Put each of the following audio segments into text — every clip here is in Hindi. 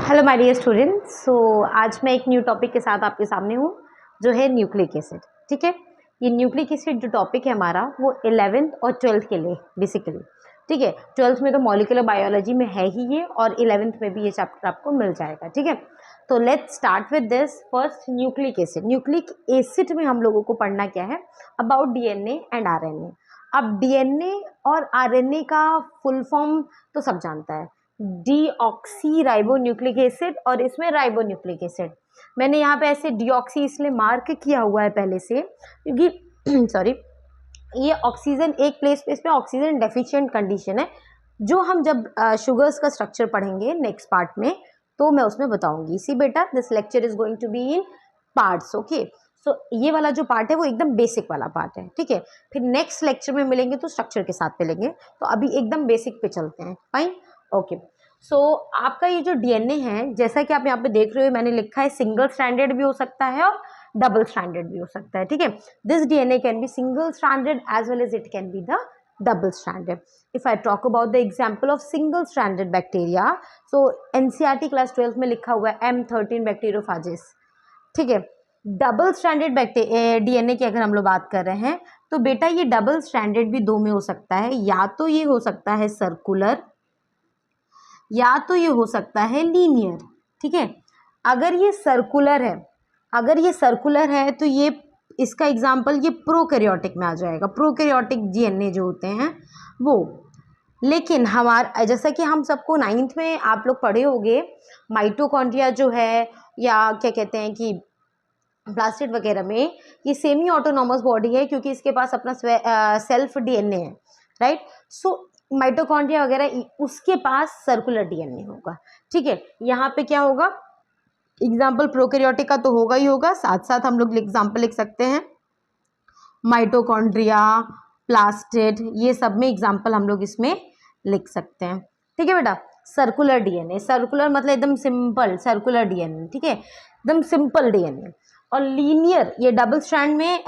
Hello my dear students. So आज मैं एक न्यू टॉपिक के साथ आपके सामने हूँ जो है न्यूक्लिक एसिड। ठीक है, ये न्यूक्लिक एसिड जो टॉपिक है हमारा वो 11th और 12th के लिए बेसिकली। ठीक है, 12th में तो मॉलिक्यूलर बायोलॉजी में है ही ये, और 11th में भी ये चैप्टर आपको मिल जाएगा। ठीक है, तो let's start with this first nucleic acid. Nucleic acid में हम लोगों को पढ़ना क्या है, अबाउट डीएनए एंड आरएनए। अब डीएनए और आरएनए का फुल फॉर्म तो सब जानता है, डीऑक्सी राइबो न्यूक्लिक एसिड, और इसमें राइबो न्यूक्लिक एसिड। मैंने यहाँ पे ऐसे डीऑक्सी इसलिए मार्क किया हुआ है पहले से क्योंकि सॉरी, ये ऑक्सीजन एक प्लेस पे इसमें ऑक्सीजन डेफिशिएंट कंडीशन है, जो हम जब शुगर्स का स्ट्रक्चर पढ़ेंगे नेक्स्ट पार्ट में तो मैं उसमें बताऊंगी। सी बेटा, this lecture is going to be in parts. Okay, so ये वाला जो पार्ट है वो एकदम बेसिक वाला पार्ट है। ठीक है, फिर नेक्स्ट लेक्चर में मिलेंगे तो स्ट्रक्चर के साथ मिलेंगे, तो अभी एकदम बेसिक पे चलते हैं। Fine, okay. सो आपका ये जो डीएनए है, जैसा कि आप यहाँ पे देख रहे हो, मैंने लिखा है सिंगल स्ट्रैंडेड भी हो सकता है और डबल स्ट्रैंडेड भी हो सकता है। ठीक है, this DNA can be single stranded as well as it can be the double stranded. If I talk about the example of single stranded bacteria, so NCERT class 12 में लिखा हुआ है M13 बैक्टीरियोफाजिस। ठीक है, डबल स्ट्रैंडेड डीएनए की अगर हम लोग बात कर रहे हैं तो बेटा ये डबल स्ट्रैंडेड भी दो में हो सकता है, या तो ये हो सकता है सर्कुलर, या तो ये हो सकता है लीनियर। ठीक है, अगर ये सर्कुलर है तो ये इसका एग्जाम्पल ये प्रोकैरियोटिक में आ जाएगा, प्रोकैरियोटिक डीएनए जो होते हैं वो। लेकिन हमारा जैसा कि हम सबको 9th में आप लोग पढ़े होंगे, माइटोकॉन्ड्रिया जो है, या क्या कहते हैं कि प्लास्टिड वगैरह में, ये सेमी ऑटोनॉमस बॉडी है क्योंकि इसके पास अपना सेल्फ डीएनए है, राइट। सो माइटोकॉन्ड्रिया वगैरह उसके पास सर्कुलर डीएनए होगा। ठीक है, यहाँ पे क्या होगा, एग्जाम्पल प्रोकैरियोटिक का तो होगा ही होगा, साथ साथ हम लोग एग्जाम्पल लिख सकते हैं माइटोकॉन्ड्रिया, प्लास्टिड, ये सब में एग्जाम्पल हम लोग इसमें लिख सकते हैं। ठीक है बेटा, सर्कुलर डीएनए, सर्कुलर मतलब एकदम सिंपल सर्कुलर डीएनए। ठीक है, एकदम सिंपल डीएनए। और लीनियर, ये डबल स्ट्रैंड में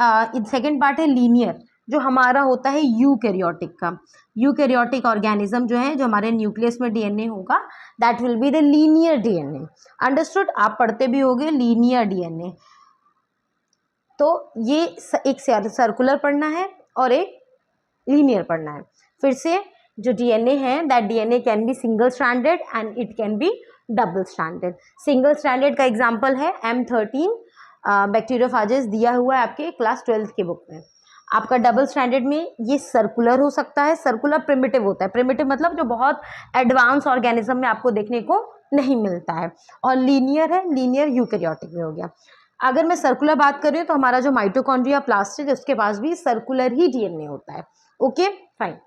सेकेंड पार्ट है लीनियर, जो हमारा होता है यूकैरियोटिक का। यूकैरियोटिक ऑर्गेनिज्म जो है, जो हमारे न्यूक्लियस में डीएनए होगा, that will be the linear DNA. Understood, आप पढ़ते भी होंगे लीनियर डीएनए। तो ये एक सर्कुलर पढ़ना है और एक लीनियर पढ़ना है। फिर से जो डीएनए है, that DNA can be single stranded and it can B double stranded. Single stranded का एग्जांपल है M13 बैक्टीरियोफाजिस, दिया हुआ है आपके क्लास 12th की बुक में। आपका डबल स्टैंडर्ड में ये सर्कुलर हो सकता है, सर्कुलर प्रिमिटिव होता है, प्रिमिटिव मतलब जो बहुत एडवांस ऑर्गेनिज्म में आपको देखने को नहीं मिलता है। और लीनियर है, लीनियर यूकैरियोटिक में हो गया। अगर मैं सर्कुलर बात कर रही हूँ तो हमारा जो माइटोकॉन्ड्रिया प्लास्टिड, उसके पास भी सर्कुलर ही डीएनए होता है। Okay fine.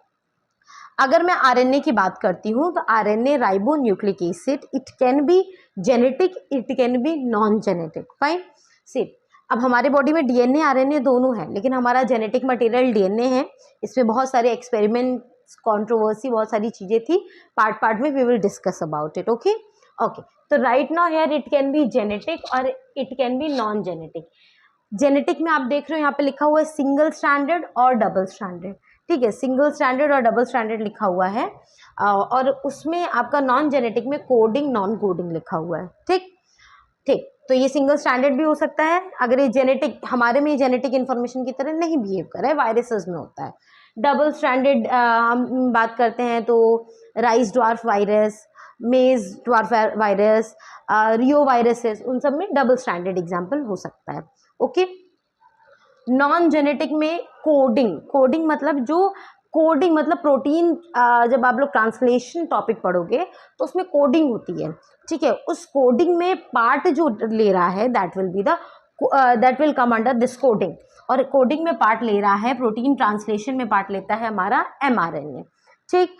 अगर मैं आरएनए की बात करती हूँ तो RNA ribo nucleic acid, it can be genetic, it can be non genetic. Fine, see अब हमारे बॉडी में डीएनए आरएनए दोनों है, लेकिन हमारा जेनेटिक मटेरियल डीएनए है। इसमें बहुत सारे एक्सपेरिमेंट्स, कंट्रोवर्सी, बहुत सारी चीज़ें थी। पार्ट में we will discuss about it. Okay okay, तो right now here it can be genetic और it can be non genetic. Genetic में आप देख रहे हो यहाँ पे लिखा हुआ है सिंगल स्टैंडर्ड और डबल स्टैंडर्ड। ठीक है, सिंगल स्टैंडर्ड और डबल स्टैंडर्ड लिखा हुआ है, और उसमें आपका नॉन जेनेटिक में कोडिंग नॉन कोडिंग लिखा हुआ है। ठीक ठीक, तो ये सिंगल स्टैंडर्ड भी हो सकता है अगर ये जेनेटिक, हमारे में जेनेटिक इन्फॉर्मेशन की तरह नहीं बिहेव कर रहा है, वायरसेस में होता है। डबल स्टैंडर्ड हम बात करते हैं तो राइस ड्वार्फ वायरस, मेज ड्वार्फ वायरस, रियो वायरसेस, उन सब में डबल स्टैंडर्ड एग्जाम्पल हो सकता है। ओके, नॉन जेनेटिक में कोडिंग, कोडिंग मतलब जो कोडिंग मतलब प्रोटीन, जब आप लोग ट्रांसलेशन टॉपिक पढ़ोगे तो उसमें कोडिंग होती है। ठीक है, उस कोडिंग में पार्ट जो ले रहा है that will come under this coding. और कोडिंग में पार्ट ले रहा है, प्रोटीन ट्रांसलेशन में पार्ट लेता है हमारा mRNA। ठीक,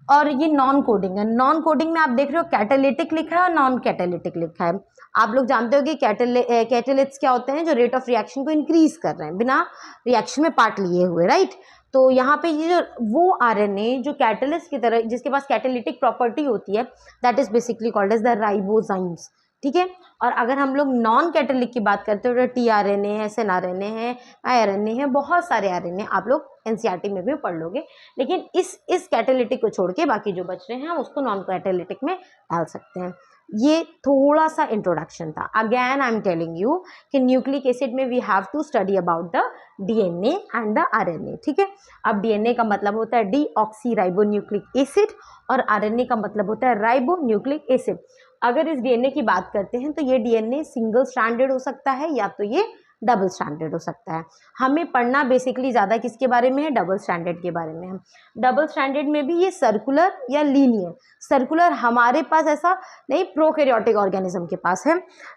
और ये नॉन कोडिंग है। नॉन कोडिंग में आप देख रहे हो कैटालिटिक लिखा है और नॉन कैटालिटिक लिखा है। आप लोग जानते हो कि कैटालिट्स क्या होते हैं, जो रेट ऑफ रिएक्शन को इंक्रीज कर रहे हैं बिना रिएक्शन में पार्ट लिए हुए, राइट। तो यहाँ पे ये जो वो आरएनए जो कैटलिस्ट की तरह, जिसके पास कैटालिटिक प्रॉपर्टी होती है, that is basically called as the ribozymes. ठीक है, और अगर हम लोग नॉन कैटलिक की बात करते हो तो टीआरएनए है, SNRNA है, IRNA है, बहुत सारे आरएनए आप लोग एनसीईआरटी में भी पढ़ लोगे, लेकिन इस कैटालिटिक को छोड़ के बाकी जो बच रहे हैं हम उसको नॉन कैटालिटिक में डाल सकते हैं। ये थोड़ा सा इंट्रोडक्शन था। Again I am telling you कि न्यूक्लिक एसिड में we have to study about the DNA and the RNA, ठीक है। अब डीएनए का मतलब होता है डीऑक्सीराइबोन्यूक्लिक एसिड और आरएनए का मतलब होता है राइबोन्यूक्लिक एसिड। अगर इस डीएनए की बात करते हैं तो ये डीएनए सिंगल स्ट्रैंडेड हो सकता है या तो ये डबल स्टैंडर्ड हो सकता है। हमें पढ़ना बेसिकली ज़्यादा किसके बारे में है, डबल स्टैंडर्ड के बारे में। हम डबल स्टैंडर्ड में भी ये सर्कुलर या लीनियर, सर्कुलर हमारे पास ऐसा नहीं प्रोकैरियोटिक ऑर्गेनिज्म के पास है,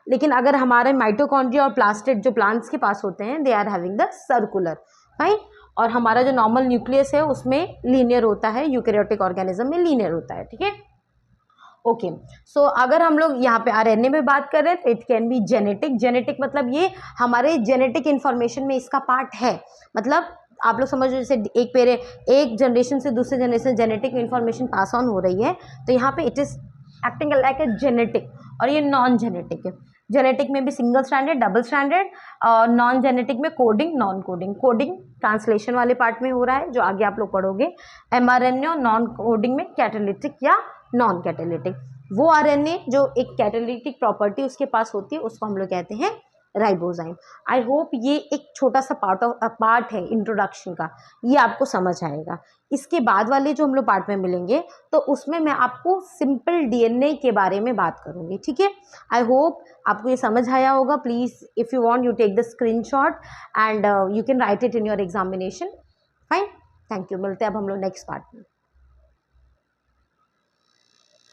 लेकिन अगर हमारे माइटोकॉन्ड्रिया और प्लास्टिड जो प्लांट्स के पास होते हैं they are having the circular, right. और हमारा जो नॉर्मल न्यूक्लियस है उसमें लीनियर होता है, यूकैरियोटिक ऑर्गेनिज्म में लीनियर होता है, ठीक है। ओके, सो अगर हम लोग यहाँ पे आरएनए में बात कर रहे हैं तो it can be genetic. Genetic मतलब ये हमारे जेनेटिक इन्फॉर्मेशन में इसका पार्ट है। मतलब आप लोग समझ, जैसे एक जनरेशन से दूसरे generation genetic information pass on हो रही है, तो यहाँ पे it is acting like a genetic. और ये नॉन जेनेटिक है। जेनेटिक में भी सिंगल स्टैंडर्ड, डबल स्टैंडर्ड, और नॉन जेनेटिक में coding, non coding. Coding translation वाले पार्ट में हो रहा है जो आगे आप लोग पढ़ोगे। एमआरएनए और नॉन कोडिंग में कैटालिटिक या नॉन कैटालिटिक। वो आरएनए जो एक कैटालिटिक प्रॉपर्टी उसके पास होती है उसको हम लोग कहते हैं राइबोजाइम। आई होप ये एक छोटा सा पार्ट है इंट्रोडक्शन का, ये आपको समझ आएगा। इसके बाद वाले जो हम लोग पार्ट में मिलेंगे तो उसमें मैं आपको सिंपल डीएनए के बारे में बात करूँगी, ठीक है। आई होप आपको ये समझ आया होगा। Please if you want you take the screenshot and you can write it in your examination. Fine, thank you. मिलते हैं अब हम लोग नेक्स्ट पार्ट में।